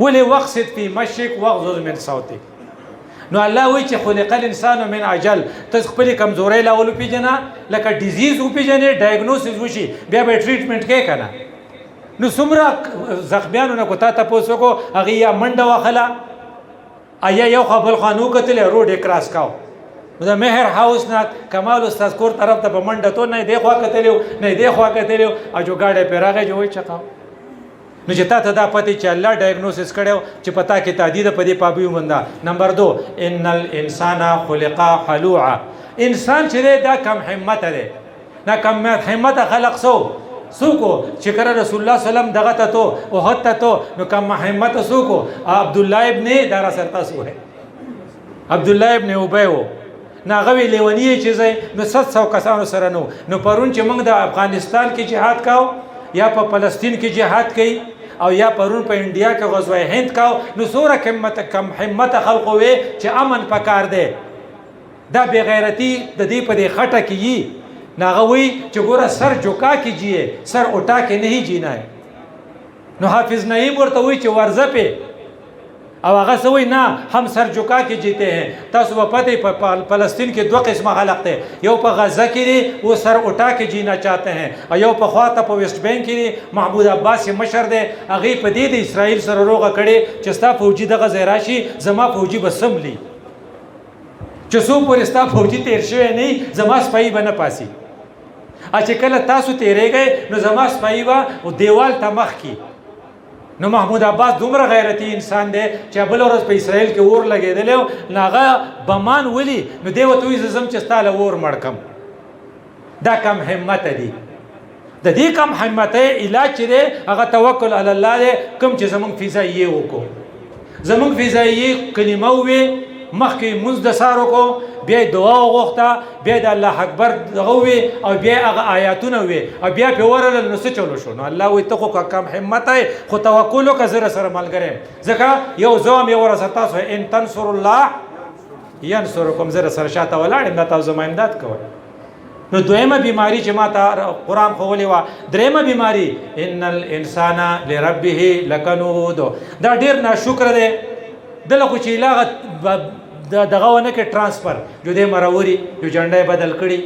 ولی وقصد فی مشک واغضض من صوتک نو الله وایي چې خلق الانسان من عجل ته خپلې کمزورۍ لا وپېژنه لکه ډیزیز وپېژنې ډایګنوسس وشي بیا به یې ټریټمنټ کوې که نه نو څومره زخمیانو نه کو تا تاسو کو هغه یا منډه واخله ایا یو خپل خانو کتل روډ کراس کاو د مهر هاوس نه کمال استاد کور طرف ته په منډه تو نه دی خوا کتلو نه دی خوا کتلو اجو گاډه پیراغه جوړ چقاو نو چې تا ته دا پته چې الله ډایګنوسس کړو چې پتا کې تعدید په دې پابیو مندا نمبر 2 ان الانسان خلق حلوعا انسان چې دا کم همت دی نه کم همت خلق سوکو چې کړه رسول الله سلام دغه ته تو او حتی تو نو کم همت سوکو عبد الله ابن دارا سرتا سو ہے عبد الله ابن ابي ناغوی لیونی چیزای نو 700 کسانو سره نو پرون چې موږ د افغانستان کې جهاد کاو یا په فلسطین کې جهاد کړي او یا پرون په انډیا کې غزوه هند کاو نو سوره کم همت خلق وې چې امن پکار دی دا بے غیرتی د دې په دې خټه کې یي ناغوی چې ګوره سر جھکا کې جیه سر اٹھا کې نہیں جینا ہے نو حافظ نعیم ورته وی چې ورزه په او هغه سوی نه هم سر جھکا کې جیتے ہیں تاسو په پته په فلسطین کې دوه قسمه خلق ته یو په غزه کې دي وہ سر اٹھا کې جینا چاہتے ہیں او یو په خواته په ویسٹ بینک کې دي محمود عباس مشر دی هغه په دې د اسرائیل سره روغه کړي چې ستا فوجي دغه زیراشي زما فوجي بسملی چې څو پورې ستا فوجي تیر شوی نه زما سپای بنه پاسي چې کله تاسو تیرېږئ نو زما سپای با او دیوال ته مخ کی نو محمود عباس دومره غیرتی انسان دی چې بل ورځ په اسرائیل کې اور لګېدلی ناغه بمان ولي نو دی ورته وایي زه ځم چې ستا له اور مړ کم دا کم همت دی د دې کم همت علاج چې دی هغه توکل علی الله دی کوم چې زمونږ فضایي وکړو زمونږ فضایي کلمه ووې مخکې مونځ د سارو کو بیا دعا وغوښته بیا د الله اکبر دغه وې او بیا هغه آیاتونه وې او بیا په ورل نو څه چلو شو نو الله وې ته خو کم همت ای خو توکل وکړه زره سره ملګری ځکه یو زوم یو ورځ تاسو ان تنصر الله ینصرکم زره سره شاته ولاړ نه تاسو زما امداد کوئ نو دویمه بیماری چې ما ته قرآن ښوولې وه درېیمه بیماری ان الانسان لربه لکنود دا ډېر ناشکره دی دله خو چې لاغه دغه ونه کې ټرانسفر جو دې مروري جو جنډه بدل کړي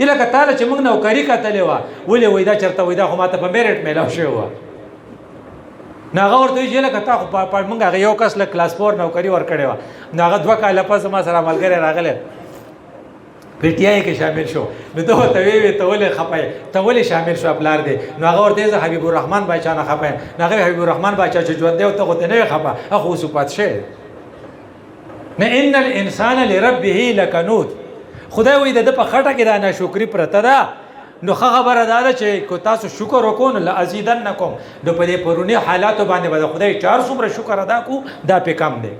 لکه تعالی چې موږ نوکری کتلې وه ولې وای دا چرته وای دا خو ماته په میرټ میلاو شوی وه نو هغه ورته وایي چې لکه تا خو موږ هغه یو کس له کلاس 4 نوکري ورکړې وه نو هغه 2 کاله پس ما سره ملګری راغلی پی ټی آی کې شامل شو نو ته ورته ویې ته ولې خپه ته ولې شامل شو پلار دی نو هغه ورته زه حبیب الرحمن باچا نه خپه نو هغه حبیب الرحمن باچا چې ژوند دی ته خو ته نه خپه هغه اوس پات شه نه ان الانسان لربه لکنود خدای وایي د په خټه کې دا ناشکري پرته ده نو خبره ده چې کو تاسو شکر وکړو نو لازیدنکم نو په دې پرونی حالاتو باندې به خدای 400 شکر ادا کو دا په کم دی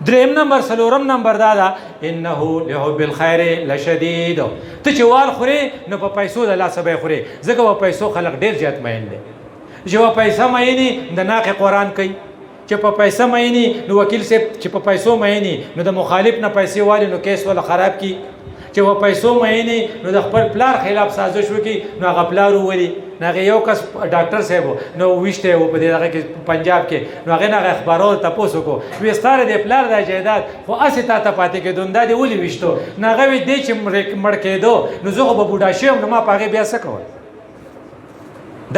دریم نمبر سلورم نمبر دا انه لحب الخير لشدید ته چې وال خوري نو په پیسو د لاس به خوري ځکه په پیسو خلک ډیر زیات مین دي چې په پیسې مېني د ناقه قران کوي چې په پیسې مېني نو وکیل صاحب چې په پیسو مېني نو د مخالف نه پیسې والی نو کیس ولا خراب کی چې په پیسو مېني نو د خپل پلار خلاف سازش وکي نو هغه پلار وولي ناغه یو کس ډاکټر صاحب نو وشته و په دغه کې پنجاب کې نو هغه نه اخبارو تاسو کو وستاره د پلار د جیداد خو اسه تا ته پاتې کې دوندا دی ولي وشتو ناغه وی دی چې مړ کېدو نو زه به بوډا شم نو ما پاغه بیا څه کول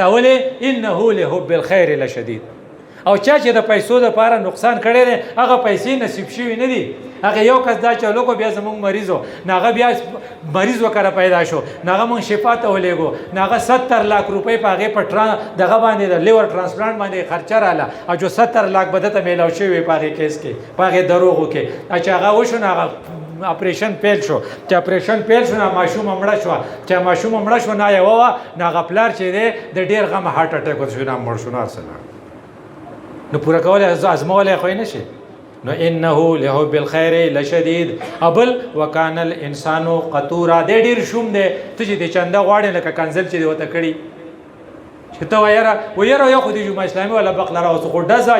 دا ولې انه لحب الخير لشدید او چا چې د پیسو لپاره نقصان کړی دی هغه پیسې نصیب شوي نه دي هغه یو کس دا چلو کو بیا زمونږ مریضو ناغه بیا مریض وکړه پیدا شو ناغه مونږ شفا ته ولېږو ناغه 70 लाख روپۍ په هغې په دغه باندې د لیور ټرانسپلانټ باندې خرچه راله او جو 70 लाख به دته میلاو شوی په هغې کیس کې په هغې دروغو کې چې هغه وشو نو هغه اپریشن پیل شو چې اپریشن پیل شو نه ماشوم مړه شو چې ماشوم مړه شو نه یو نه غپلار چې دی د ډیر غم هارت اٹیک ورشو نه مړ شو نه سره نو پورا کوله ازموله خو نه شي نو انه لحب الخير لشدید ابل وکانه الانسان قطورا د ډیر شوم دی ته چې د چنده غواړي لکه کنزل چې وته کړي چې ته وایره یو خو د جمعه اسلامي ولا بقلره اوس خو دزا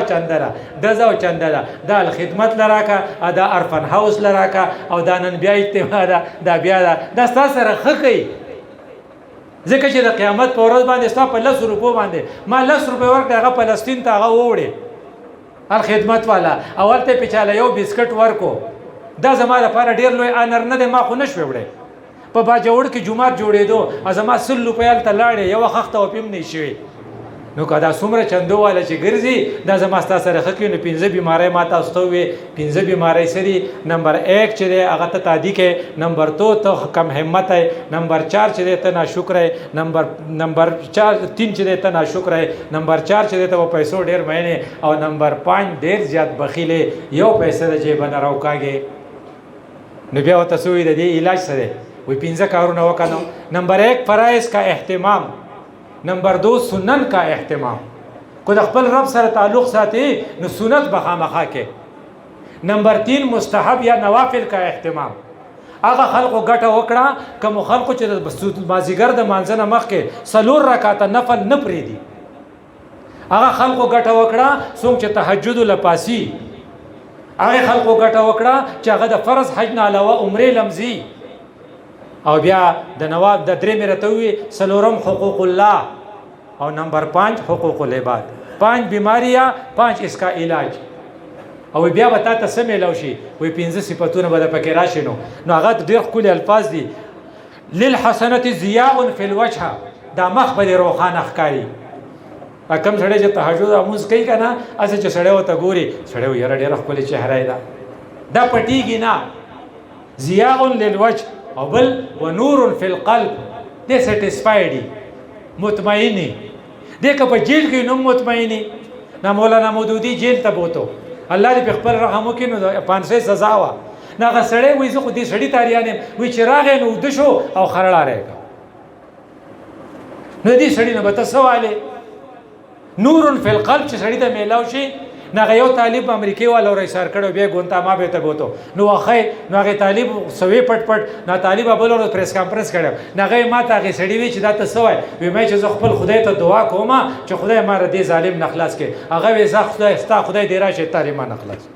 چندره دا خدمت لراکا دا ارفن هاوس لراکا او دا نن بیا اجتماع دا بیا دا تاسو سره خکې ځکه چې د قیامت په ورځ باندې ستا په 10 روپو باندې ما 10 روپے ورکړه هغه فلسطین ته هغه ووړي هر خدمت والا اول ته پچاله یو بسکټ ورکو دا زما لپاره ډیر لوی انر نه دی ما خو نشو وړي په باجوړ کې جمعه جوړېدو ازما 100 روپیال ته لاړې یو وخت او پم نه شي نو که دا څومره چندو والا چې ګرځي دا زما ستا سره ښه کوي نو 5 بیماری ما تاسو ته ووې 5 بیماری څه دي نمبر 1 چې دی هغه ته تعدي کې نمبر 2 ته کم همت ہے نمبر 4 چې دی ته ناشکر ہے نمبر 4 3 چې دی ته ناشکر ہے نمبر 4 چې دی ته پیسو ډیر مینه او نمبر 5 ډیر زیات بخیل یو پیسې د جیب نه راوکاږي نو بیا ورته سوې د دې علاج سره وي 15 کارونه وکړو نمبر 1 فرائض کا اهتمام نمبر 2 سنن کا اهتمام کو د خپل رب سره تعلق ساتي نو سنت بخامخه کې نمبر 3 مستحب یا نوافل کا اهتمام هغه خلقو ګټه وکړه کوم خلقو چې د مازیګر د مانځنه مخکې سلور رکعات نفل نه پریدي هغه خلقو ګټه وکړه څوک چې تهجد لپاسي هغه خلقو ګټه وکړه چې هغه د فرض حج نه علاوه عمره لمزي او بیا د نواب د درې مرتوي سلورم حقوق الله او نمبر 5 حقوق العباد 5 بیماریاں 5 اس کا علاج او بیا وتا ته سمې لوشي وي 15 صفاتونه به پکې راشي نو هغه ډېر خولي الفاظ دي للحسنه ضیاء فی الوجه دا مخ به روخانه ښکاری کم سړی چې تهجد اموز کوي کنه اسه چې سړی وته ګوري سړی یې ډېر خپل چهره دا پټیږي نه ضیاء للوجه او بل ونور فی القلب دې سټیسفایډ مطمئنی دې که په جیل کې نو مطمئنی نا مولانا مودودی جیل ته بوته الله دې په خپل رحم وکړي نو 500 سزا وا نه غسړې وې زه خو دې سړی تاریانه وې چې راغې نو د شو او خړړا راګه نو دې سړی نه به سواله نور فی القلب چې سړی ته میلاو شي نه یو طالب امریکای والو رئیسار کړو بیا ګونتا ما به ته بوته نو واخې نو هغه طالب سوي پټ پټ نه طالب ابل پریس کانفرنس کړو نه ما ته هغه سړی وی چې دا ته سوای وی مې چې خپل خدای ته دعا کوم چې خدای ما ردی ظالم نخلاص کړي هغه وی زه خدای استا خدای دی راشه تاری ما نخلاص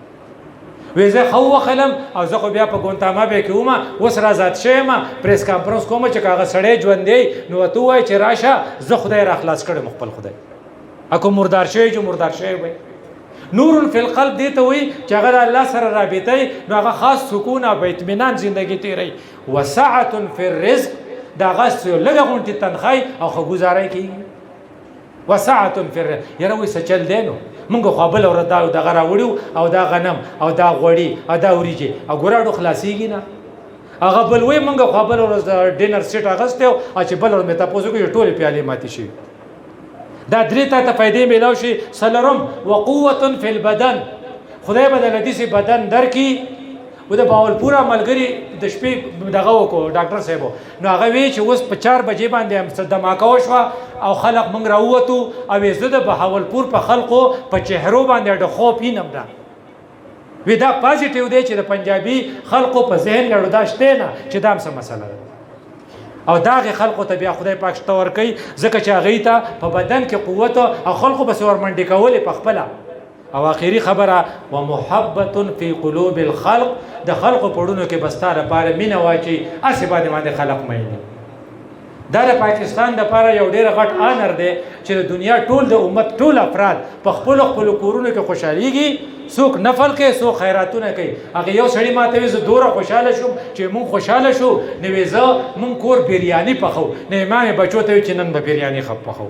وی زه خو وخلم او زه خو بیا په ګونتا ما به کوم وس را ذات شیم پریس کانفرنس کوم چې هغه سړی ژوندې نو ته وای چې راشه زه خدای را خلاص کړم خپل خدای اكو مردار شوی جو مردار شوی وي نور فی القلب دی ته وي چې هغه الله سره رابطه نو هغه خاص سکون او اطمینان ژوندۍ تیری وسعه فی الرزق دا غس لږه غونټی تنخای او خو گزارای کی وسعه فی الرزق یره وي سچل دینو مونږ خو بل ور دا دغه راوړو او دا غنم او دا غوړی او دا وریجه او ګوراډو خلاصيږي نه هغه بل وي مونږ خو بل ور ډینر سیټ اغسته او چې بل ور مې تاسو کې ټوله پیاله ماتي شي دا درې ته فائدې ملاو شي سلرم وقوه فی البدن خدای بدل دې بدن درکې و د باولپورا ملګری د شپې دغه وکړو ډاکټر صاحب نو هغه وی چې اوس په 4 بجې باندې هم دماکه وشوه او خلق موږ راووتو او زه د بهاولپور په خلقو په چهرو باندې د خوب هینم دا وی دا پازیټیو دی چې د پنجابي خلقو په ذهن لړو داشته نه چې دا هم څه مسله ده او داغه خلقو ته بیا خدای پاک شتور کوي ځکه چې هغه ته په بدن کې قوت او خلقو بس ورمنډي کول په خپل او اخیری خبره ومحبه فی قلوب الخلق د خلق پړونو کې بستاره پاره مینه واچي اسی باندې خلق مې دا د پاکستان د پاره یو ډیر غټ آنر دی چې د دنیا ټول د امت ټول افراد په خپل کورونو کې خوشحاليږي څوک نفل کوي څوک خیراتونه کوي هغه یو سړی ماته وي زه دوره خوشاله شوم چې مونږ خوشاله شو نو زه مونږ کور بریاني پخو نه ما بچو ته چې نن به بریاني خپ پخو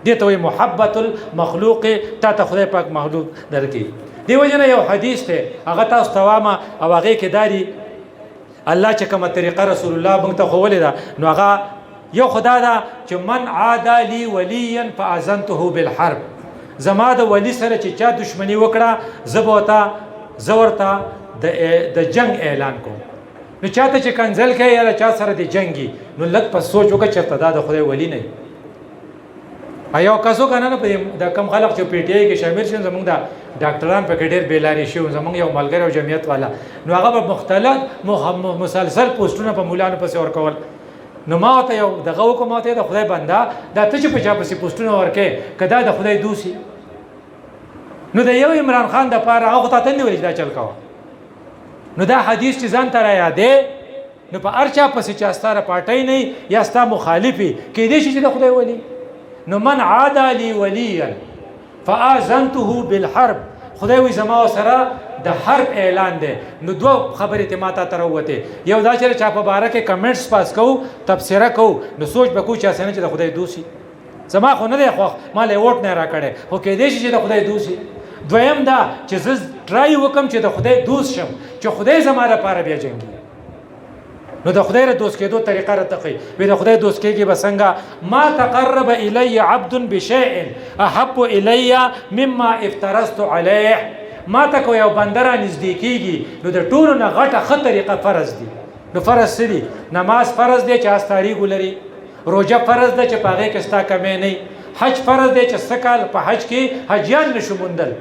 دې ته وي محبت المخلوق ته خدای پاک مخلوق درکې دی وجنه یو حدیث ته هغه تاسو توامه او هغه کې داري الله چې کومه طریقه رسول الله مونږ ته خو ولې دا نو هغه یو خدا دا چې من عاد لي وليا فاذنته بالحرب زما د ولی سره چې چا دشمنی وکړه زورتا د جنگ اعلان کوم نو چاته چې کنزل کوي یا چا سره د جنگي نو لږ په سوچ وکړه چې دا د خدای ولی نه ایو کاسو کنه نه د کم خلق چې پی ټی آی کې شامل شون زمونږ د ډاکټران په کې ډېر بیلاری شو زمونږ یو ملګری او جمعیت والا نو هغه په مختلف مسلسل پوسټونه په مولانو پسې ور کول نو ما ته یو دغه وکم ته د خدای بندا دا ته چې په چا پسې پوسټونه ورکې کدا د خدای دوسی نو د یو عمران خان د پاره هغه ته نه ولې دا چل کاوه نو دا حدیث چې ځان تر یادې نو په ارچا پسې چې استاره پټای نه یا ستا مخالفي کې دې چې د خدای ولی نو من عاد لي وليا فاذنته بالحرب خدای وي زما سره د حرب اعلان دی نو دوه خبرې ته ماته تر وته یو دا چې چا په باره کې کمنټس پاس کو تبصره کو نو سوچ بکو چې اسنه چې د خدای دوسی زما خو نه دی خوښ ما له ووټ نه راکړی خو کیدای شي چې د خدای دوست شي. دویم دا چې زه ټرای وکم چې د خدای دوست شم چې خدای زما لپاره بیا جنګي. نو د خدای ر دوست کېدو طریقه راته ښیي. وایي د خدای دوست کېږي به څنګه؟ ما تقرب الی عبد بشیء احب الی مما افترضت علیه. ما ته کو یو بنده را نږدې کېږي نو د ټولو نه غټه ښه طریقه فرض دي. نو فرض څه دي؟ نماز فرض دی چې استاری ګولري، روزه فرض ده چې په هغې کې ستا کمی نه، حج فرض دی چې څه کال په حج کې حجیان نشو موندل.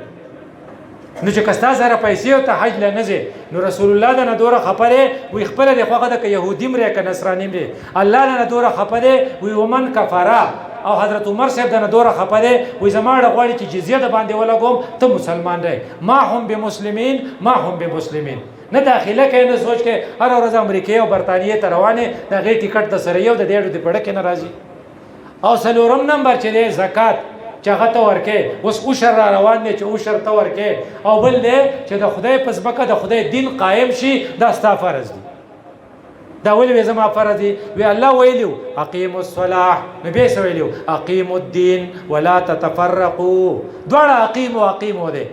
نو چې که ستا سره پیسې او ته حج له نه ځې نو رسول الله د نه دوره خفه دی وایي خپله دې خوښه ده که یهودي مرې که نصراني مرې. الله د نه دوره خفه دی وایي ومن کفره. او حضرت عمر صاحب د نه دوره خفه دی وایي زما اړه غواړي چې جزیه د باندې ولګوم ته مسلمان دی. ما هم بمسلمین ما هم بمسلمین. نه داخله کوي نه سوچ کوي هر ورځ امریکې او برطانیې ته روانې د هغې ټیکټ د سره یو د دې اډو د پړه کې نه راځي. او څلورم نمبر چې دی زکات چې هغه ته ورکې. اوس عشر را روان دی چې عشر ته ورکې. او بل دی چې د خدای په ځمکه د خدای دین قایم شي دا ستا فرض دی. دا ولې وې زما فرض دی؟ وی الله ویلو اقیموا الصلاة. نو بیا څه ویلو؟ اقیموا الدین ولا تتفرقوا. دواړه اقیمو دی.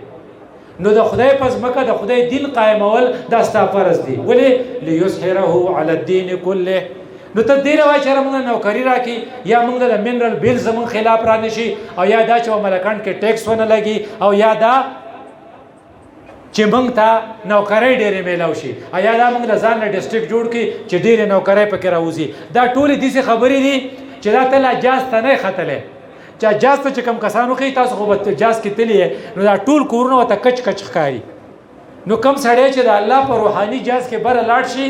نو د خدای په ځمکه د خدای دین قایمول دا ستا فرض دی. ولې؟ لیظهره علی الدین کله. نو ته دې نه وایي چې موږ نوکري راکړي یا موږ د منرل بیل زموږ خلاف را نشي او یا دا چې ملکان کې ټیکس ونه لګي او یا دا چې موږ ته نوکرۍ ډېرې میلاو شي او یا دا موږ د ځان نه ډسټرکټ جوړ کړي چې ډېرې نوکرۍ پکې راوځي. دا ټولې داسې خبرې دي چې دا ته لا جاز ته نه ختلی. چې جاز ته چې کوم کسانو ښیي تاسو خو به جاز کې تللی نو دا ټول کورونه ورته کچ کچ ښکاري. نو کوم سړی چې د الله په روحاني جاز کې بره لاړ شي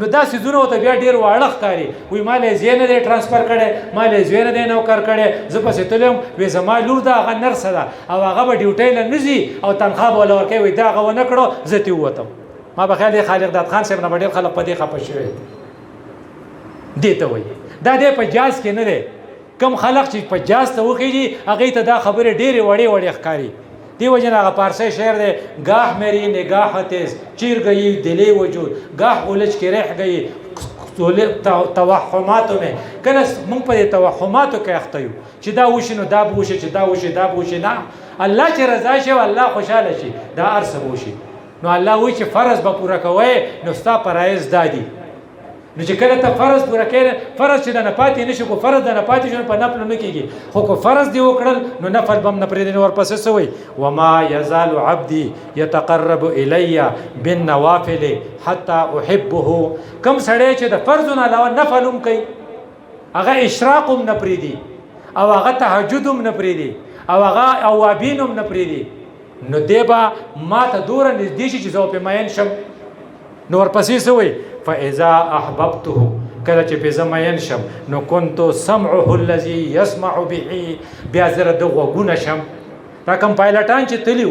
نو دا سیزونه ورته بیا ډېر واړه ښکاري. وایي ما له زوی نه دی ټرانسفر کړی، ما له زوی نه دی نوکر کړی، زه پسې تللی یم. وایي زما لور ده هغه نرسه ده او هغه به ډیوټۍ له نه ځي او تنخوا به ورله ورکوي. وایي دا هغه ونه کړو زه ترې ووتم. ما به خیال دی خالق داد خان صاحب نه به ډېر خلک په دې خفه شوي دې ته وایي. دا دی په جاز کې نه دی. کم خلق چې په جاز ته وخیږي هغې ته دا خبرې ډېرې وړې ښکاري. دی وجه نه هغه پارسی شعر دی گاه میری نگاه تیز چیر گئی دلی وجود گاه الج کے رہ گئی توهماتو میں. کله موږ په توهماتو کې اخته یو چې دا وشي نو دا به وشي، چې دا وشي دا به وشي. نه، الله چې رضا شي او الله خوشحاله شي دا هر څه به وشي. نو الله وایي چې فرض به پوره کوئ نو ستا فرایض دا دي. نو چې کله ته فرض پوره کړې فرض چې د نه پاتې نه شي کو فرض د نه پاتې شي په نفل نه کېږي. خو که فرض دی وکړل نو نفل به هم نه پرېږدي. نو ورپسې څه وایي؟ وما یزال عبدي یتقرب الی بالنوافل حتی احبه. کوم سړی چې د فرضو نه علاوه نفل هم کوي هغه اشراق هم نه پرېږدي او هغه تهجد هم نه پرېږدي او هغه اوابین هم نه پرېږدي نو دی به ما ته دومره نږدې شي چې زه پرې مین شم. نو ورپسې څه وایي؟ فاذا احببته. کله چې پې زه مین شم نو کنتو سمعه الذي يسمع به. بیا زه د غوږونه شم. دا کوم پایلټان چې تلي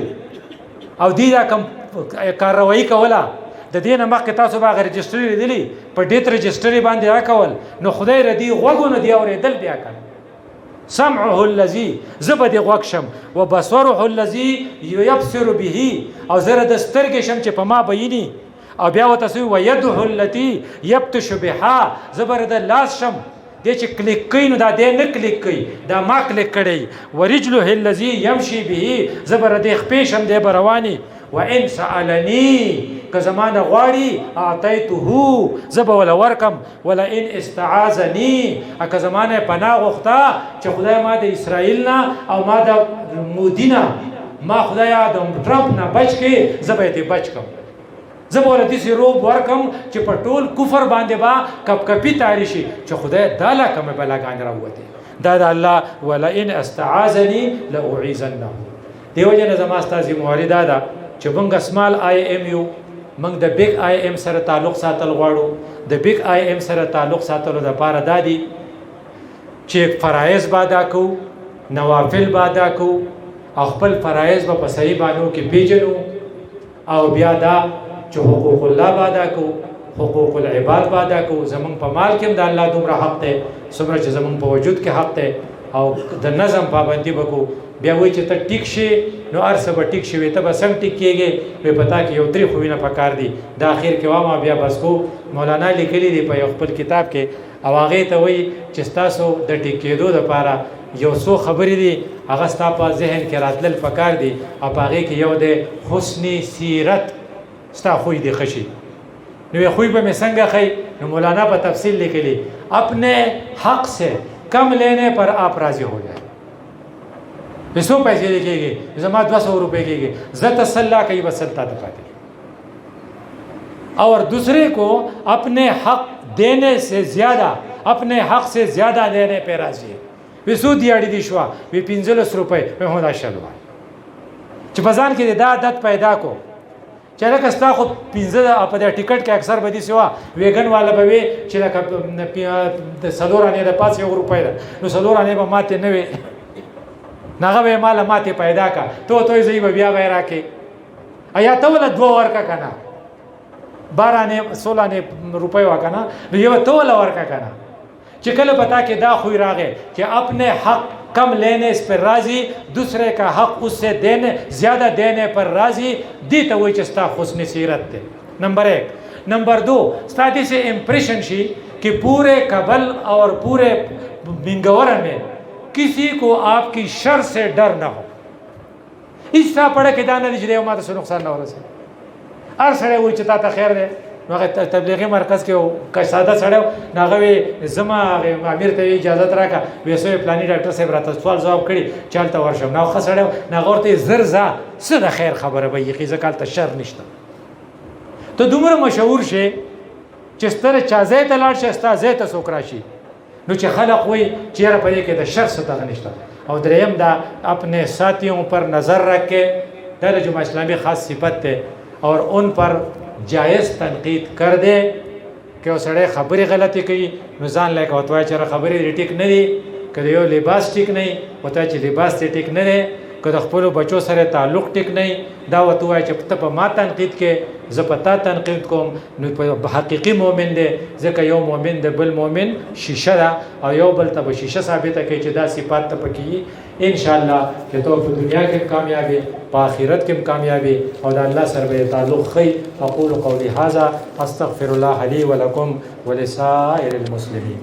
او دوی دا کوم کاروایي کوله د دې نه مخکې تاسو به هغه رجسټري لیدلي په ډیت رجسټري باندې راکول نو خدای ردي غوږونه دی اورېدل بیا کوي. سمعه الذي زه به دې غوږ شم وبصره الذي يبصر به او زه د سترګې شم چې په ما بیني او بیا ورته څه وایي ویده التي یبطش بها. زه به د لاس شم دی چې کلیک کوي نو دا دی نه کلیک کوي دا ما کلیک کړی. ورجله الذي يمشي به. زه به د خپې شم دی به رواني. وان سألني که زمانه غواړي اعطیته زه به وله ورکم. ولئن استعاذني که زمانه پناه غوښته چې خدای ما د اسرائیل نه او ما د مودي نه ما خدایا د ټرمپ نه بچ کړي زه به یې بچ کړم. زه به ورته داسې روب ورکم چې په ټول کفر باندې به کپکپي تاری شي چې خدای دا لا کومې بلاګانې راووتې. دا د الله ولئن استعاذني لاعيذنه. دې وجه نه زما ستا ذمهواري دا ده چې موږ سمال آی ایم یو موږ د بیگ آی ایم سره تعلق ساتل غواړو. د بیگ آی ایم سره تعلق ساتلو دپاره دا دي چې فرایض به ادا کوو، نوافل به ادا کوو او خپل فرایض به په صحیح بانو کې پیژنو او بیا دا چې حقوق الله به ادا کوو، حقوق العباد به ادا کوو. زمونږ په مال کې هم د الله دومره حق دی څومره چې زمونږ په وجود کې حق دی او د نظم پابندي به کوو. بیا وایي چې ته ټیک شي نو هر څه به ټیک شي. وایي ته به څنګه ټیک کېږې؟ وایي په تا کې یو درې خویونه پکار دي. دا اخر کې واما بیا بس کو مولانا لیکلي دي په یو خپل کتاب کې او هغې ته وایي چې ستاسو د ټیک کېدو دپاره یو څو خبرې دي هغه ستا په ذهن کې راتلل پکار دي او په هغې کې یو دی حسن سیرت ستا خوی دی ښه شي. نو یہ خوی پہ میں څنګه ښیي نو مولانا په تفصیل لیکلی اپنے حق سے کم لینے پر آپ راضی ہو جائیں. پیسو پیسے لکھے گی زما 200 روپے کیږي زه تسلا کوي بس سلطا ته پاتې اور دوسرے کو اپنے حق دینے سے زیادہ اپنے حق سے زیادہ دینے پہ راضی ہے. وسو دیاړي دي شو وی 15 روپے په هدا شلوا چې بازار کې دا عادت پیدا کو چې لکه ستا خو 15 په د ټیکټ کې اکثر بدی سوا ویګن والا به وي چې لکه د سلورانه د 5 روپے ده نو سلورانه به ماته نه وي ناغه به مال ماته پیدا کا ته زی بیا به راکې ایا ته ول دو ورکا کنه 12 16 روپے وکنه نو یو ته ول ورکا کنه چې کله پتا کې دا خو راغې چې اپنے حق کم لینے اس پر راضی دوسرے کا حق اس سے دینے زیادہ دینے پر راضی دی ته وای چې ستا حسن سیرت ته. نمبر 1 نمبر 2 ستا دې سے امپریشن شي کہ پورے کابل اور پورے بنگورا میں کسی کو آپ کی شر سے ڈر نہ ہو. اس طرح پڑھے کہ دانه دې ما ته نقصان نه ورسي هر سره وای چې تا ته خیر دی. نو هغه تبلیغي مرکز کې که ساده سړی هغه زما امیر ته اجازه راکا وېسو پلاني ډاکټر صاحب راته سوال جواب کړي چالت ورشم نو خو سړی نه ورته زرزا څه د خیر خبره به یقي ځکه ته شر نشته. ته دومره مشهور شي چې ستره چا ځای ته لاړ شي ستا ځای ته څوک راشي نو چې خلق وایي چېرې په دې کې د شر څه دغه نشته. او دریم دا اپنے ساتھیوں پر نظر رکھے دا د جماعت اسلامی خاص صفت ہے اور ان پر جائز تنقید کر دے کہ وہ سڑے خبریں غلطی کوي نو ځان لکه وته وایي چې خبرې ټیک نه دي که د یو لباس ټیک نه وي وته چې لباس دې ټیک نه دی که د خپلو بچو سره تعلق ټیک نه وي دا ورته وایي چې ته په ما تنقید کې زه په تا تنقید کوم نو په حقیقي مؤمن دی ځکه یو مؤمن د بل مؤمن شیشه ده او یو بل ته به شیشه ثابته کوي چې دا صفات ته پکې ان شاء الله چې تو په دنیا کې کامیابی په آخرت کې کامیابی او د الله سره به تعلق خي. اقول قولي هذا استغفر الله لي ولكم ولسائر المسلمين.